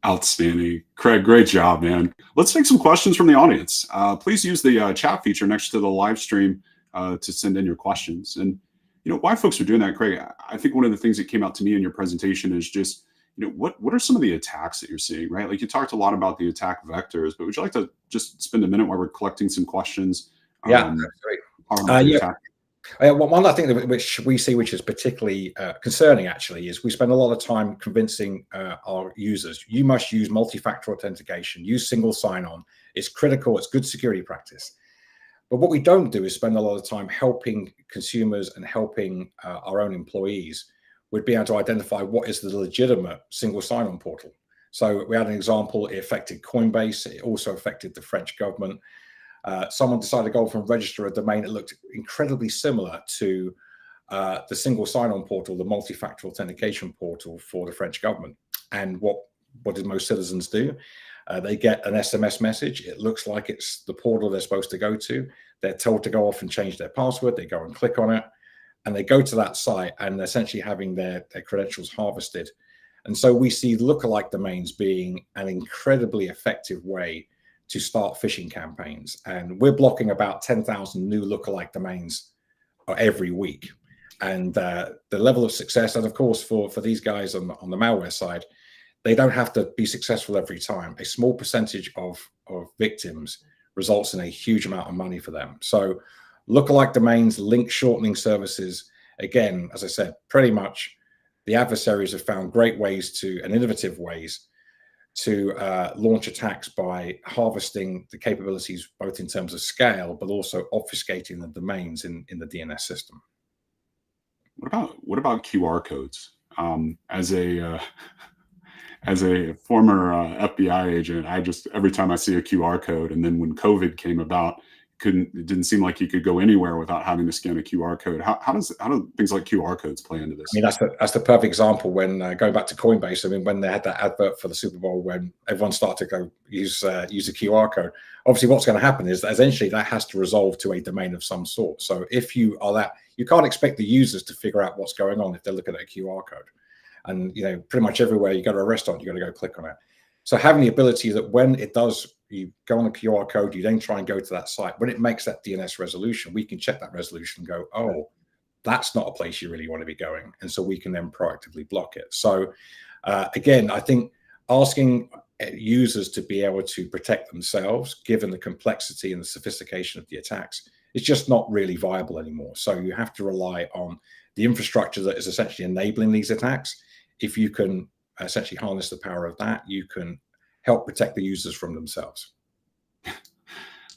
Outstanding. Craig, great job, man. Let's take some questions from the audience. Please use the chat feature next to the live stream to send in your questions. And, why folks are doing that, Craig, I think one of the things that came out to me in your presentation is just, what are some of the attacks that you're seeing, right? Like you talked a lot about the attack vectors, but would you like to just spend a minute while we're collecting some questions? Yeah, that's great. One I think which we see, which is particularly concerning, actually, is we spend a lot of time convincing our users, you must use multi-factor authentication, use single sign-on. It's critical. It's good security practice. But what we don't do is spend a lot of time helping consumers and helping our own employees with being able to identify what is the legitimate single sign-on portal. So we had an example. It affected Coinbase. It also affected the French government. Someone decided to go off and register a domain that looked incredibly similar to the single sign-on portal, the multi-factor authentication portal for the French government. And what did most citizens do? They get an SMS message. It looks like it's the portal they're supposed to go to. They're told to go off and change their password. They go and click on it, and they go to that site, and they're essentially having their credentials harvested. And so we see lookalike domains being an incredibly effective way to start phishing campaigns. And we're blocking about 10,000 new lookalike domains every week. And the level of success, and of course, for these guys on the malware side, they don't have to be successful every time. A small percentage of victims results in a huge amount of money for them. So lookalike domains, link shortening services, again, as I said, pretty much the adversaries have found great ways and innovative ways to launch attacks by harvesting the capabilities, both in terms of scale, but also obfuscating the domains in the DNS system. What about QR codes? As a former FBI agent, every time I see a QR code, and then when COVID came about, it didn't seem like you could go anywhere without having to scan a QR code. How do things like QR codes play into this? I mean, that's the perfect example when going back to Coinbase. I mean, when they had that advert for the Super Bowl, when everyone started to go use a QR code, obviously what's going to happen is that essentially that has to resolve to a domain of some sort. So if you are that, you can't expect the users to figure out what's going on if they're looking at a QR code. And pretty much everywhere you go to a restaurant, you got to go click on it. So having the ability that when it does, you go on a QR code, you then try and go to that site. When it makes that DNS resolution, we can check that resolution and go, oh, that's not a place you really want to be going. And so we can then proactively block it. So again, I think asking users to be able to protect themselves, given the complexity and the sophistication of the attacks, is just not really viable anymore. So you have to rely on the infrastructure that is essentially enabling these attacks. If you can essentially harness the power of that, you can help protect the users from themselves.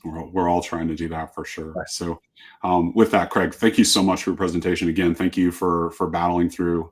We're all trying to do that for sure. Right. So with that, Craig, thank you so much for your presentation. Again, thank you for battling through